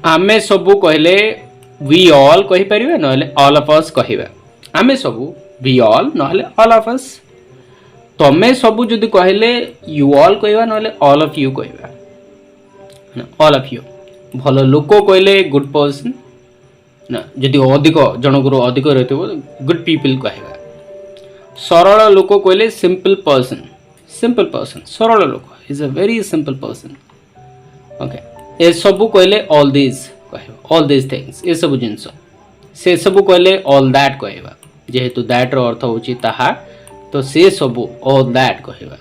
आमे सबू कहले वी ऑल कहि परिबा नहले ऑल ऑफ अस कहिबा आमे सबू वी ऑल नहले ऑल ऑफ अस तमे सबू जदि कहले यू ऑल कहबा नहले ऑल ऑफ यू कहबा ऑल ऑफ यू भल लोक कहले गुड पर्सन ना जदि अधिक जनकर अधिक रहथिबो गुड पीपल कहबा सरल लोक कहले सिंपल पर्सन सरल लोक is a very simple person okay ए सबू कहले ऑल दिस थिंग्स ए सब जिनस से सबू कहले ऑल दैट कहबा जेहेतु दैट रो अर्थ होची ताहा तो से सबू ऑल दैट कहबा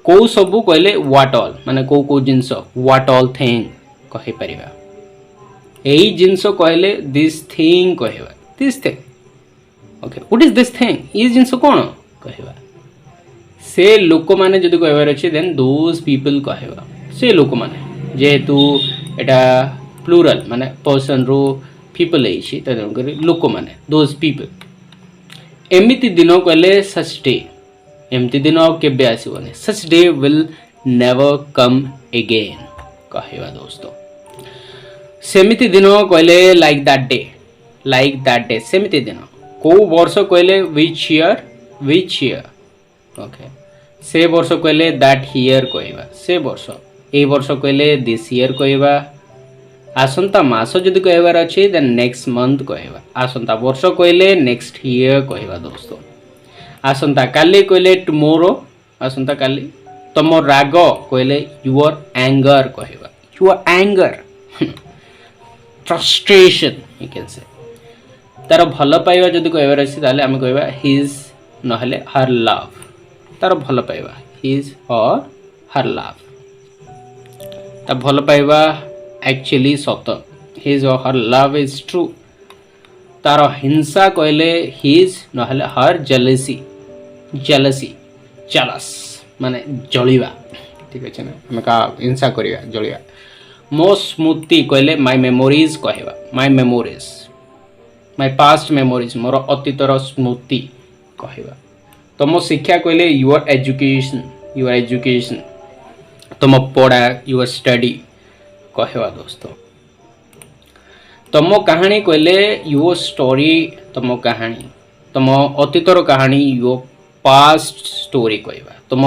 को सबू कहले व्हाट ऑल माने को जिनस व्हाट ऑल थिंग कहि परिबा एई जिनस कहले दिस थिंग कहबा this thing okay what is this thing ई जिनस कोन कहबा से लोक माने जदि कहबार अछि देन दोज पीपल कहबा से लोक माने जेहेतु एटा प्लूरल माने पर्सन रो पीपल एछि तदन लोक माने दोज पीपल एमिति दिन कहले सच डे एमिति दिन केबे आसीबने such day will never come again कहबा दोस्तों सेमिति दिन कहले लाइक दैट डे सेमिति दिन को वर्ष कहले व्हिच ईयर ओके से वर्ष कहले दैट ईयर कहबा से वर्ष ए वर्ष कहले दिस ईयर कहबा आसंता मास जदि कहबार अछि देन नेक्स्ट मंथ कहबा आसंता वर्ष कहले नेक्स्ट ईयर कहबा दोस्तों आसंता काली कहले टुमोरो आसंता काली तम राग कहले योर एंगर कहबा your anger frustration you can say तार भल पाइबा जदि कहबार अछि ताले हम कहबा हिज नहले हर लव तार भल पाइबा हिज और हर लव ता भल पाइबा एक्चुअली सत हिज और हर लव इज ट्रू तार हिंसा कहले हिज नहले हर जेलसी जेलस माने जलिबा ठीक अछि ना हम का हिंसा करिया जलिया मो स्मृति कहले माय मेमोरीज कहबा माय पास्ट मेमोरीज मोर अतीतर स्मृति कहबा तम शिक्षा कहले योर एजुकेशन तम पढ़ा योर स्टडी कहवा दोस्तों तम कहानी कहले योर स्टोरी तम कहानी तम अतीतर कहानी योर पास्ट स्टोरी कहवा तम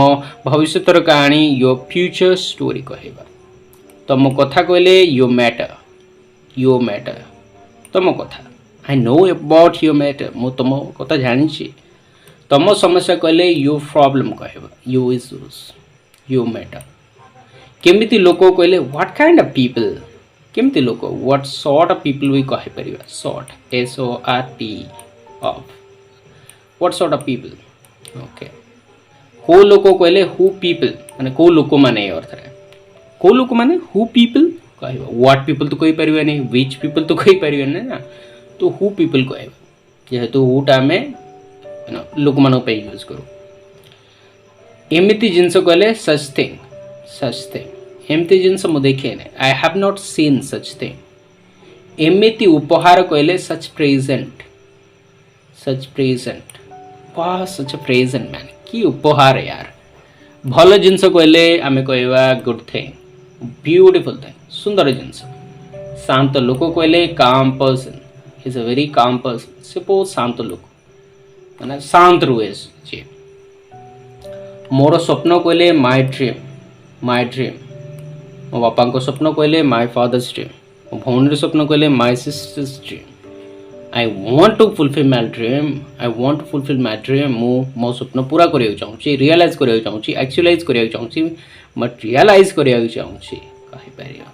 भविष्यतर कहानी योर फ्यूचर स्टोरी कहवा तम कथा कहले योर मैटर तम कथा I know about your matter मु तम कथा जानी छी तम समस्या कहले योर प्रॉब्लम कहवा योर इश्यूज योर मैटर केमिति लोक कहले व्हाट काइंड ऑफ पीपल केमिति लोक what sort of people we कहि परिबा sort S O R T of what sort of people okay को लोक कहले हु पीपल माने को लोक माने अर्थ रे को लोक माने हु पीपल कहबा व्हाट पीपल तो कहि परिबा नै व्हिच पीपल तो कहि परिबा नै ना तो हु पीपल कहबा जेहेतु हु टा में लोक मानो पे यूज करू एमिति जिंस कहले सच थिंग एमती जिनस मु देखे ने I have not seen such thing एमिति उपहार कहले सच प्रेजेंट वाह सच अ प्रेजेंट मैन की उपहार यार भल जिनस कहले आमे कहबा गुड थिंग ब्यूटीफुल थिंग सुंदर जिनस शांत लोक कहले काम person is a very calm person से बहुत शांत लोक माने शांत रुए जे मोर स्वप्न कहले माय ड्रीम मो बापा को स्वप्न कहले माय फादर्स ड्रीम मो भौणी स्वप्न कहले my sister's dream I want to fulfil my dream मो स्वप्न पूरा करिया चाहूची रियलाइज करिया चाहूची एक्चुअलाइज करिया चाहूची मटेरियलाइज करिया चाहूची कहि परिया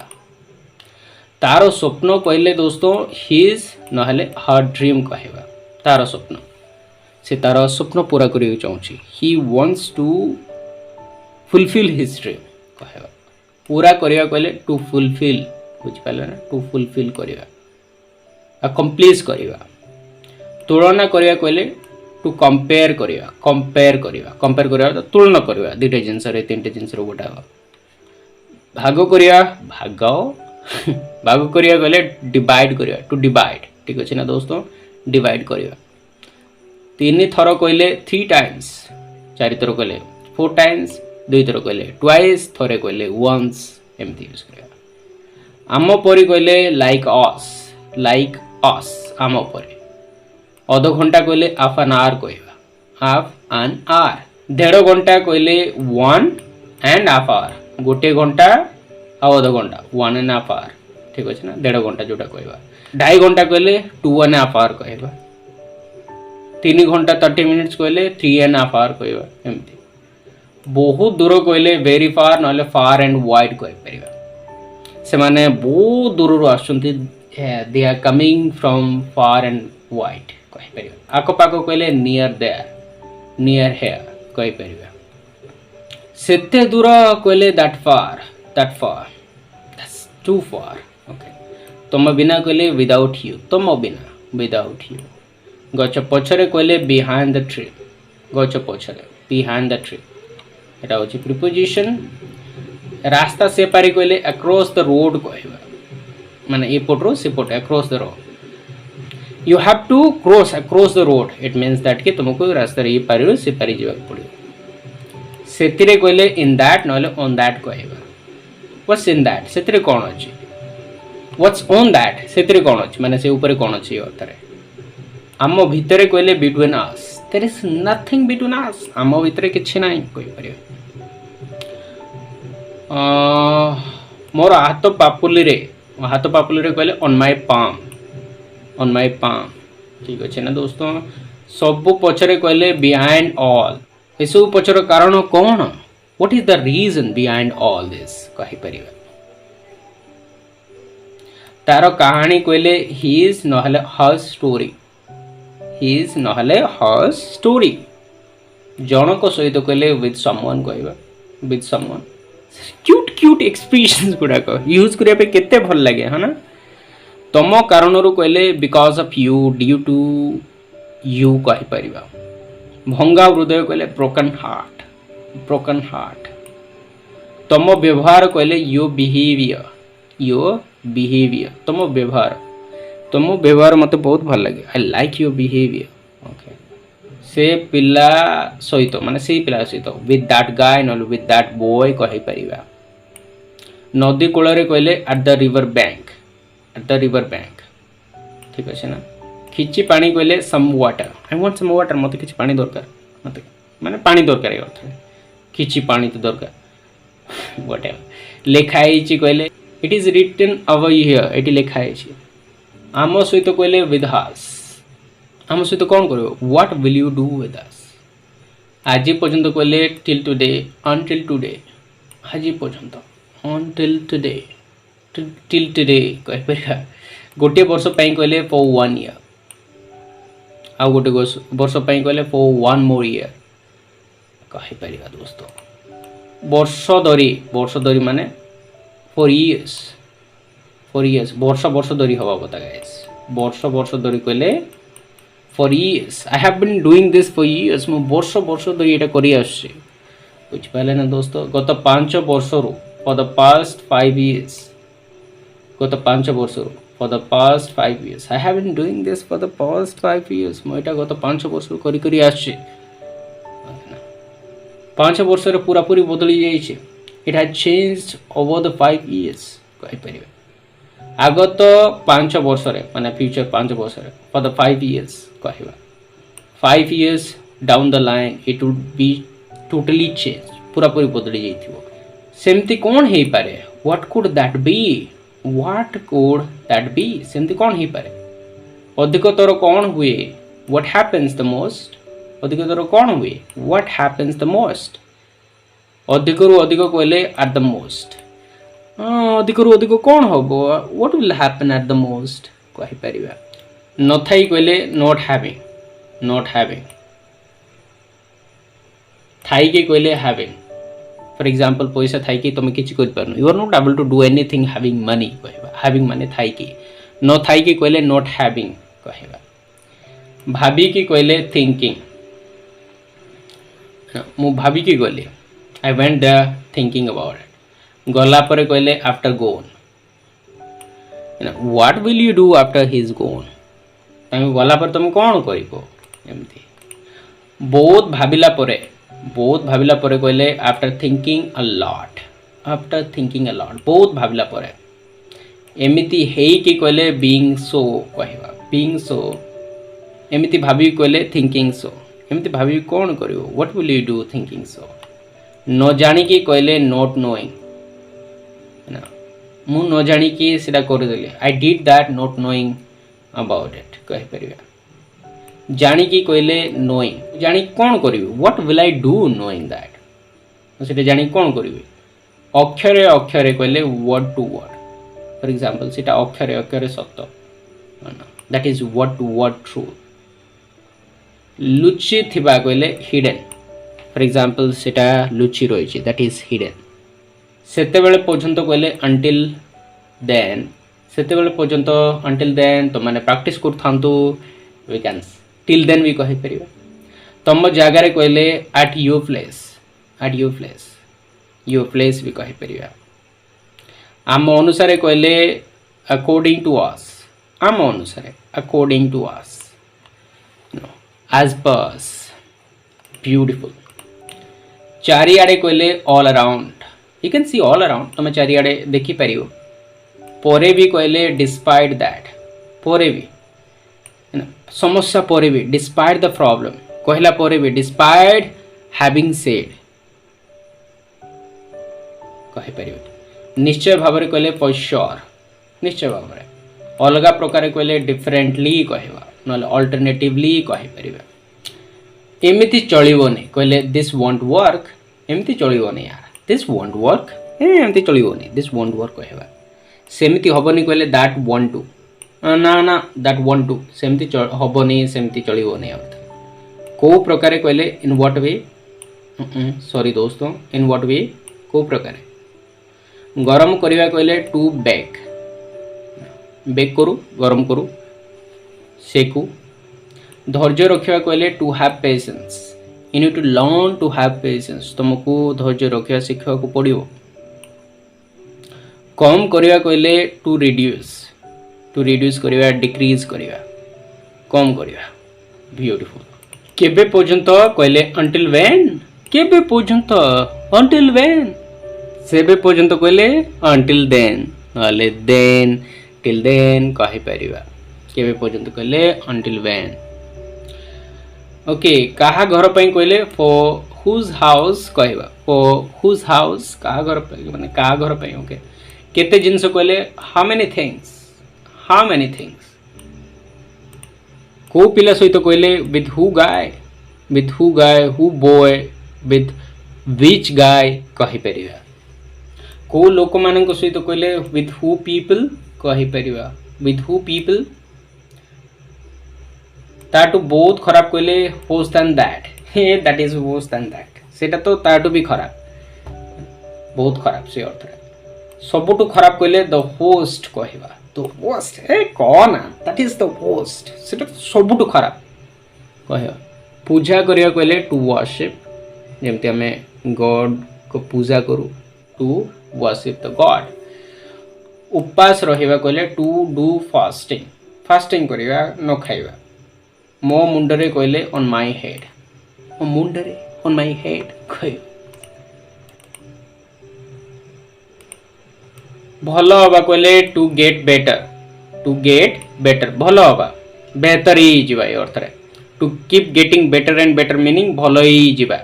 तारो स्वप्न कहले दोस्तों हिज नहले हर ड्रीम कहबा तारो स्वप्न से तारो स्वप्न पूरा करिया चाहूची he wants to fulfil his dream कहबा पूरा करिया कहले टू फुलफिल बुझ पाले ना टू फुलफिल करिया कंप्लीट करिया तुलना करिया कहले टू कंपेयर करिया तो तुलना करिया दुटे जिंस रे तीनटे जिंस रो गोटा भाग करिया भाग करिया कहले डिवाइड करिया टू डिवाइड ठीक अछि ना दोस्तों डिवाइड करिया तीन थर कहले 3 टाइम्स चारि थर कहले 4 टाइम्स 2 थर कहले ट्वाइस थरे कहले वंस एमती यूज करिया आम परी कहले लाइक अस आम परी। अध घंटा कहले हाफ एन आवर कहवा हाफ एन आवर। डेढ़ घंटा कहले 1.5 आवर गोटे घंटा आ अध घंटा 1.5 आवर ठीक अच्छे ना डेढ़ घंटा जोटा कहवा। 2.5 घंटा कहले 2.5 आवर कहवा। 3 घंटा 30 मिनिट्स कहले 3.5 आवर कहवा। एमती बहुत दूर कहले वेरी फार ना फार एंड वाइड कह से माने बहुत दूर आसुंती they are coming from far and wide कह परिबा। आको पाको कहले नियर देयर नियर हेयर कह परिबा। सेते दूर कहले that far that's too far okay. तुम बिना कहले विदाउट यू तुम बिना विदाउट यू। गच पछरे कहले बिहाइंड द ट्री गच पछरे बिहाइंड द ट्री एटा होची प्रिपोजिशन। रास्ता से पारी कहले अक्रॉस द रोड कहबा माने ए पटरो से पट across the road. You have to cross across the road it means that कि तुमको रास्ता रे पारी से पारी जीवा पड़ियो। सेतिरे कहले इन दैट नले ऑन दैट कहबा। व्हाट्स इन दैट सेतिरे कोन अछि व्हाट्स ऑन दैट सेतिरे कोन अछि माने से ऊपर कोन अछि अर्थरे। आम भितरे कहले between us there is nothing between us आम भितरे किछि नाही कहि परियो। मोर हाथ पापुली रे कहले ऑन माय पाम ठीक अच्छे ना दोस्तों। सब पछरे कहले बिहाइंड ऑल ए सब पछर कारण कौन what is the reason behind all this कहि परिबा। तार कहानी कहले हिज नहले हर स्टोरी जनक सहित कहले विथ समवन कहबा विथ समवन। क्यूट एक्सप्रेशंस गुड़ाक यूज करिया पे केते भल लगे है ना। तम कारण कहले because of you due to you कहि परिबा। भंगा हृदय कहले ब्रोकन हार्ट। तम व्यवहार कहले योर बिहेवियर तम व्यवहार मते बहुत भल लगे I like your behaviour okay. से पिला सहित माने से पिला सहित विथ दैट गाय न विथ दैट बॉय कहि परिबा। नदी कूल रे कहले एट द रिवर बैंक ठीक अच्छे ना। किछि पानी कहले some water I want some water मते किछि पानी दरकार मते माने पानी दरकार अर्थ किछि पानी तो दरकार व्हाटएवर। लेखाई छि कहले it is written over here एटी लेखाई छि। आम सहित कहले विथ अस आम सहित कौन करियो what will you do with us. आज पर्यंत कहले टिल टुडे अनटिल टुडे आज पर्यंत अनटिल टुडे कह परिया। गोटे वर्ष पई कहले फॉर 1 ईयर आ गोटे वर्ष पई कहले फॉर 1 मोर ईयर कह परिया दोस्तों। वर्ष धरी माने 4 इयर्स वर्ष धरी हवा बता गाइस। वर्ष धरी कहले for years I have been doing this for years मु वर्ष धरी एटा करी आछे बुझ पाले ना दोस्तों। गत 5 वर्ष रु फॉर द पास्ट 5 इयर्स गत 5 वर्ष रु for the past 5 years I have been doing this for the past 5 years मु एटा गत 5 वर्ष रु करी आछे। 5 वर्ष रे पूरा पूरी बदली जाइछे it has changed over the 5 years कहि परिबे। आगत 5 वर्ष रे माने फ्यूचर 5 वर्ष रे फॉर द 5 इयर्स कहबा। 5 years down the line it would be totally change पूरा पूरी बदली जाइथिबो। सेमती कौन हे पारे व्हाट कुड दैट बी सेमती कौन हे पारे। अधिकतर कौन हुए व्हाट हैपेंस द मोस्ट अधिकतर कौन हुए व्हाट हैपेंस द मोस्ट। अधिकरु अधिक कहले एट द मोस्ट अधिकरु अधिक कौन हबो what will happen at the most कहि परिबा। नथाई कहले नॉट हैविंग थाई के कहले हैविंग। फॉर एग्जांपल पैसा थाई के तुम किछि कर परनो you are not able to do anything having money कहबा। हैविंग माने थाई के न थाई के कहले नॉट हैविंग कहबा। भाभी के कहले थिंकिंग मु भाभी के गले I went there thinking about it. गला पर कहले after gone what will you do after his gone तुम गला पर तुम कौन करिबो एमती। बहुत भाबिला परे कहले आफ्टर थिंकिंग अ लॉट बहुत भाबिला परे एमिति हेइकी कहले बीइंग सो कहवा बीइंग सो एमिति भाबी कहले थिंकिंग सो एमिति भाबी कौन करियो what will you do thinking so न जानी की कहले नॉट नोइंग ना मु न जानी की सेटा कर देले I did that not knowing about it कहि परिबा जानी की कहले नोइंग जानी कौन करियो what will I do knowing that सेटा जानी कौन करिवे अक्षरे अक्षरे कहले word to word for example सेटा अक्षरे अक्षरे सत्य that is word to word true लुचि थिबा कहले हिडन फॉर एग्जांपल सेटा लुचि रही दैट इज हिडन सेते बेले पर्यंत कहले अंटिल देन सेते बेले पर्यंत अंटिल देन तो माने प्रैक्टिस कर थांतु वी कैन टिल देन भी कहि परिबा तम जगह रे कहले एट योर प्लेस भी कहि परिबा आम अनुसार कहले अकॉर्डिंग टू अस आम अनुसार according to us as per beautiful चारिआडे कहले all around you can see all around तुम चारिआडे देखि परियो परे भी कहले डिस्पाइट दैट परे भी समस्या परे भी डिस्पाइट द प्रॉब्लम कहला परे भी डिस्पाइट हैविंग सेड कहि परियो निश्चय भाव में कहले फॉर श्योर निश्चय भाव में अलग प्रकार कहले डिफरेंटली कहवा नले अल्टरनेटिवली कहि परिबा एमिति चलिबोनी कहले दिस वोंट वर्क एमिति चलिबोनी यार दिस वोंट वर्क एमिति चलिबोनी दिस वोंट वर्क कहवा सेमिति हबनी कहले दैट वांट टू ना ना दैट वांट टू सेमिति हबनी सेमिति चलिबोनी अर्थ को प्रकार कहले इन व्हाट वे सॉरी दोस्तों इन व्हाट वे को प्रकार गरम करिवा कहले टू बेक बेक करू गरम करू सेकू धैर्य रखा कहले to have patience you need to learn to have patience तुमको धैर्य रखा सीखा को पड़ो कम करिवा कहले टू रिड्यूस करिवा डिक्रीज करिवा कम करिवा ब्यूटीफुल केबे पर्यंत कहले अंटिल व्हेन केबे पर्यंत अंटिल व्हेन सेबे पर्यंत कहले अंटिल देन नले देन टिल देन कहि परिबा केबे पर्यंत कहले अंटिल व्हेन ओके कहा घर पई कहले फॉर हुज हाउस कहबा फॉर हुज हाउस कहा घर पई माने कहा घर पई ओके केते जिंस कहले हाउ मेनी थिंग्स को पिला सहित कहले with who guy who boy with which guy कहि परिबा को लोक मानक सहित कहले विथ हु पीपल कहि परिबा विथ हु पीपल ताटू बहुत खराब कहले worse than that that is worse than that सेटा तो ताटू भी खराब बहुत खराब से अर्थ सबुठू खराब कहले द होस्ट कहवा द वर्स्ट ए कौन दैट इज द वर्स्ट सेटा सबुठू खराब कहवा पूजा करिया कहले टू वर्शिप जेमते हमें गॉड को पूजा करू टू वर्शिप द गॉड उपवास रहिबा कहले टू डू फास्टिंग करिया न खाइबा मो मुंडरे कहले ऑन माय हेड मो मुंडरे ऑन माय हेड खय भलो हबा कहले टू गेट बेटर भलो हबा बेहतर ही जीवा ये अर्थ रे to keep getting better and better meaning भलो ही जीवा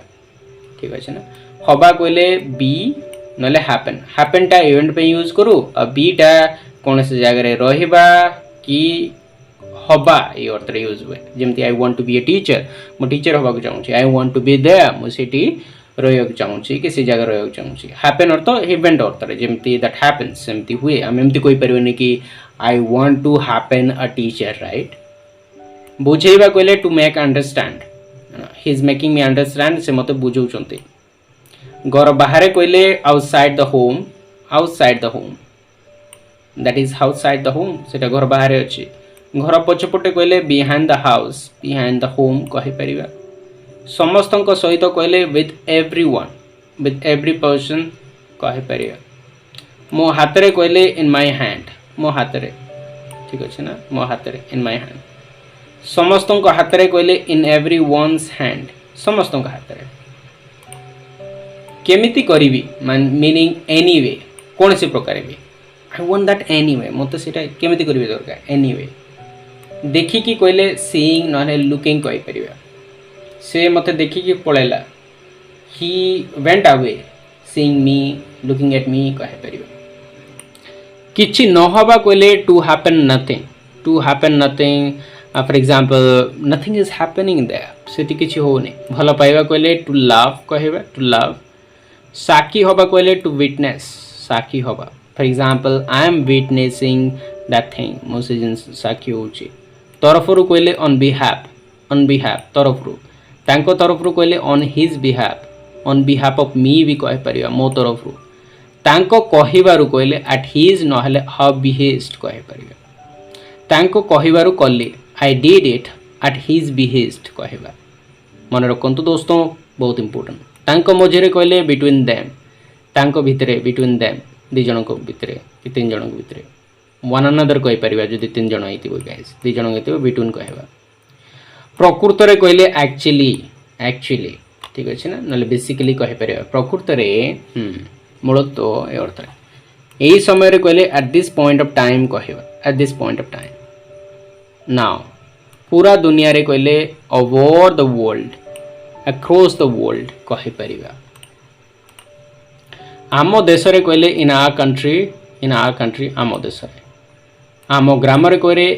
ठीक अछि ना हबा कहले बी नले हैपन टा इवेंट पे यूज करू आ बी टा कोन से जगह रे रहिबा कि हबा ये अर्थ रे यूज हुए जेमती I want to be a teacher मो टीचर हबा को चाहूची I want to be there मो सिटी रहियो को चाहूची कि से जगह रहियो को चाहूची हैपन अर्थ इवेंट अर्थ रे जेमती दैट हैपेंस सेमती हुए हम एमती कोई परबेनी कि I want to happen a teacher right बुझेबा कहले to make understand he is making me understand से मते बुझौचंती घर बाहर कहले outside the home that is outside the home सेटा घर बाहर अछि घर पछपटे कहले बिहाइंड द होम कहि परिबा समस्तक सहित कहले विथ एवरी पर्सन कहि परिबा मो हाथ रे कहले इन माय हैंड मो हाथ रे ठीक अछि ना मो हाथ रे इन माय हैंड समस्तक हाथ रे कहले इन एवरी वन्स हैंड समस्तक हाथ रे केमिति करिवि मीनिंग एनी वे कौन से प्रकार भी आई वांट दैट एनीवे मते सेटा केमिति करबे दरकार एनीवे देखिकी कहले सीइंग ना लुकिंग कहि परिबा से मते देखिकी पळेला he went away seeing me looking at me कहि परिबा किछि न हबा कहले to happen nothing for example nothing is happening there सेति किछि होने भल पाइबा कहले टू लव कहबा टू लव साक्षी हबा कहले टू विटनेस साक्षी हबा for example I am witnessing that thing मो से जिन साक्षी होची तरफरु कहले ऑन बिहाफ तरफरु तांको तरफरु कहले on his behalf of me भी कहि परिबा मो तरफरु तांको कहिबारु कहले एट हिज नहले हर बिहेस्ट कहि परिबा तांको कहिबारु कले I did it at his behest कहबा मन रखंतु दोस्तों बहुत इंपोर्टेंट तांको मझरे कहले बिटवीन देम तांको भितरे बिटवीन देम दि जनक भितरे कि तीन जनक भितरे वन अनदर कहि परिबा जदि तीन जन हेतिबो गाइस दि जन हेतिबो बिटवीन कहबा प्रकृत रे कहले एक्चुअली ठीक अछि ना नले बेसिकली कहि परिबा प्रकृत रे मूलतः ए अर्थ एही समय रे कहले at this point of time कहबा at this point of time now पूरा दुनिया रे कहले over the world across the world कहि परिबा आम देश रे कहले इन आवर कंट्री आम देश रे आम ग्राम रे करे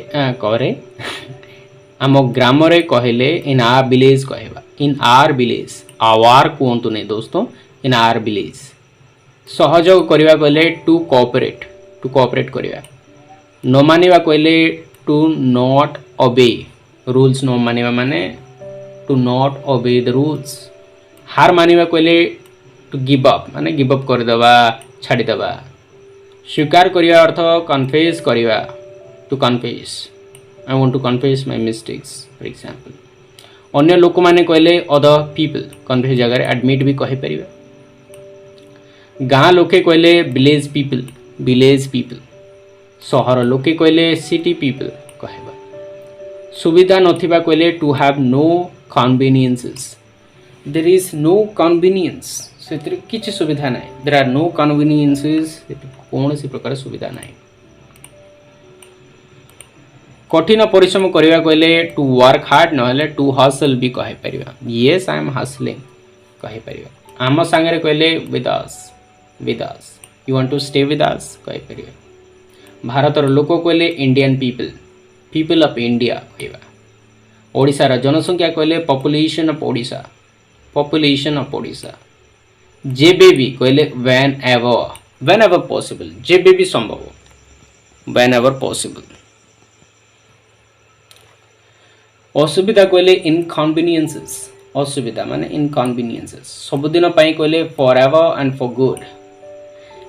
आम ग्राम रे कहले इन आवर विलेज कहबा इन आवर विलेज आवर कोंतु नै दोस्तों इन आवर विलेज सहयोग करबा कहले टू कोऑपरेट करबा न मानिबा कहले टू नॉट ओबे रूल्स न मानिबा माने to not obey the rules हार मानिबा कहले टू गिव अप माने गिव अप कर देबा छाड़ी देबा स्वीकार करिया अर्थ कन्फेस करिया to confess I want to confess my mistakes for example अन्य लोक माने कहले अदर पीपल कन्फेस जगह एडमिट भी कहि परिबा गाँ लोके कहले विलेज पीपल सहर लोके कहले सिटी पीपल कहबा सुविधा नथिबा कहले to have no conveniences there is no convenience सेतिर किछि सुविधा नै देयर आर नो कन्वीनियंसेस कौन सी प्रकार सुविधा नहीं कठिन परिश्रम करबा कहले टू वर्क हार्ड नहले टू हसल भी कहि परिबा यस आई एम हसलिंग कहि परिबा आम संगे कहले with us you want to stay with us कहि परिबा भारतर लोक कहले इंडियन पीपल ऑफ इंडिया कहबा ओडिसा जनसंख्या कहले पॉपुलेशन ऑफ ओडिसा जेबे भी कहले वेन एवर पॉसिबल जेबे भी संभव वेन एवर पॉसिबल असुविधा कहले इनकन्वीनियंसेस असुविधा माने इनकन्वीनियंसेस सबुदिन पाई कहले for ever and for good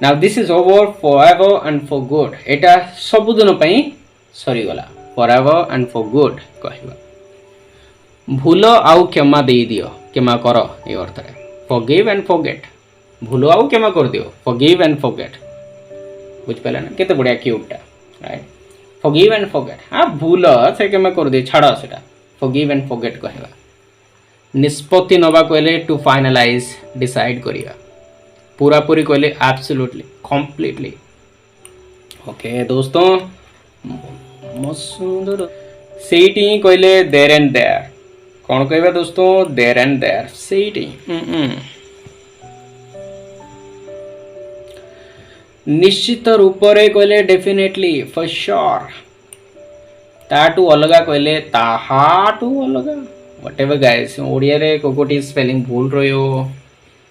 now this is over for ever and for good एटा सबुदिन पाई सरी गला for ever and for good कहबा भूल आउ क्षमा दे दियो क्षमा कर ए अर्थ रे फॉरगिव एंड फॉरगेट भूल आउ क्षमा कर दियो फॉरगिव एंड फॉरगेट बुझ पाला ना केते बढ़िया Quetta right forgive and forget हां भूल से क्षमा कर दे छाड़ सेटा फॉरगिव एंड फॉरगेट कहबा निष्पत्ति नबा कहले टू फाइनलाइज डिसाइड करिया पूरा पूरी कहले एब्सोल्युटली कंप्लीटली ओके दोस्तों मसुंदर सेठी कहले देयर एंड देयर कौन कहबा दोस्तों देयर एंड देयर सेठी निश्चित रूप रे कहले डेफिनेटली फॉर श्योर ताटू अलगा कहले ताहाटू अलगा व्हाटएवर गाइस ओडिया रे कोकोटी स्पेलिंग भूल रहियो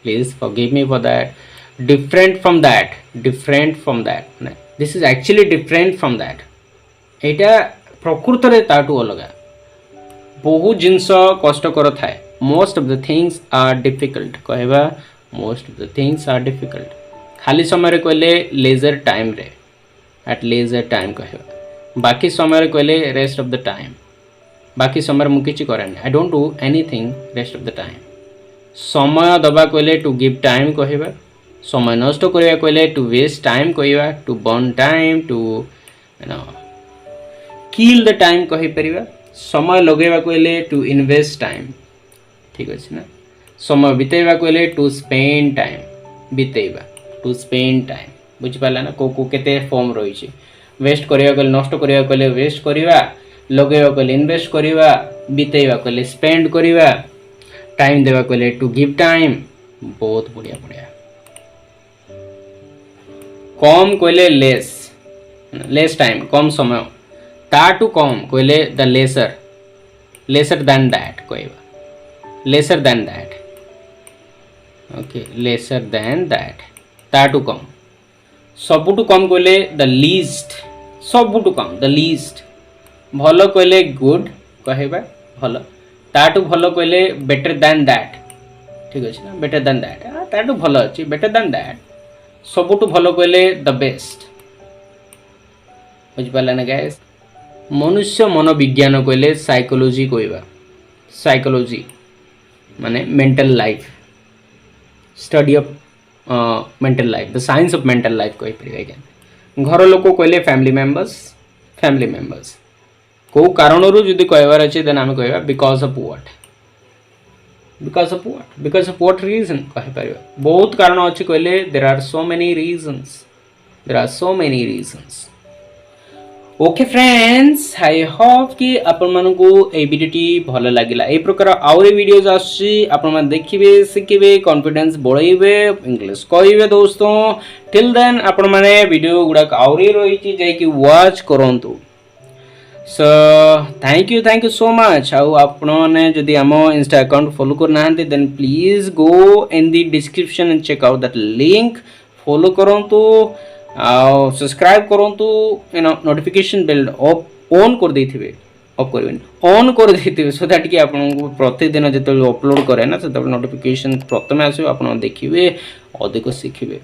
please forgive me for that different from that this is actually different from that एटा प्रकृत रे ताटू अलगा बहुत जिंस कष्टकर थाए most of the things are difficult कहबा most of the things are difficult खाली समय रे कहले लेजर टाइम रे एट लेजर टाइम कहबा बाकी समय रे कहले रेस्ट ऑफ द टाइम बाकी समय मु किछि करनी I don't do anything rest of the time समय दबा कहले टू गिव टाइम कहबा समय नष्ट करबा कहले टू वेस्ट टाइम कहबा to burn time to kill the time कहि परिबा समय लगेबा कहले टू इन्वेस्ट टाइम ठीक अछि ना समय बितेबा कहले टू स्पेंड टाइम बितेबा टू स्पेंड टाइम बुझिपारे ना को केते फॉर्म रही वेस्ट करवा कले नष्ट करवा कले वेस्ट करवा लगेवा कले इन्वेस्ट करवा बितेवा कले स्पेंड करवा टाइम देवा कले टू गिव टाइम बहुत बढ़िया बढ़िया कम कहले लेस टाइम कम समय ताटू कम कहले द लेसर दैन दैट कहवा lesser than that okay lesser than that ताटू कम सबुटू कम कहले द लीस्ट सबुटू कम द लीस्ट भल कहले गुड कहवा भल ताटू भल कहले बेटर दैन दैट ठीक अच्छे ना बेटर दैन दैट ताटू भल अच्छी बेटर दैन दैट सबुटू भल कहले द बेस्ट बुझिपारे ना गाइस मनुष्य मनोविज्ञान कहले साइकोलॉजी कहवा साइकोलॉजी माने mental life study of mental life the science of mental life कही पारे घर लोक कहले फैमिली मेंबर्स को कारण जदि कहबार अच्छे देन आम कह बिकॉज ऑफ व्हाट रीजन कही पार बहुत कारण अच्छे कहले there are so many reasons okay friends I hope कि आपण मानकू ए वीडियोटी भल लगिला ए प्रकार आउरी वीडियोज आसी आपण माने देखिबे शिखिबे कॉन्फिडेंस बढ़ाइबे इंग्लिश कहबे दोस्तों टिल देन आपण माने वीडियो गुडा आउरी रही जाई कि वॉच करंतु so thank you so much आउ आपण माने जदि आम इंस्टा अकाउंट फॉलो करना then please go in the description and check out that link follow करंतु सब्सक्राइब करंतु नोटिफिकेशन बेल ऑन कर देथिबे ऑफ करबेन ऑन कर देथिबे सो दैट कि आपन प्रतिदिन जते अपलोड करे ना से नोटिफिकेशन प्रथमे आसे आपन देखिबे अधिक शिखिबे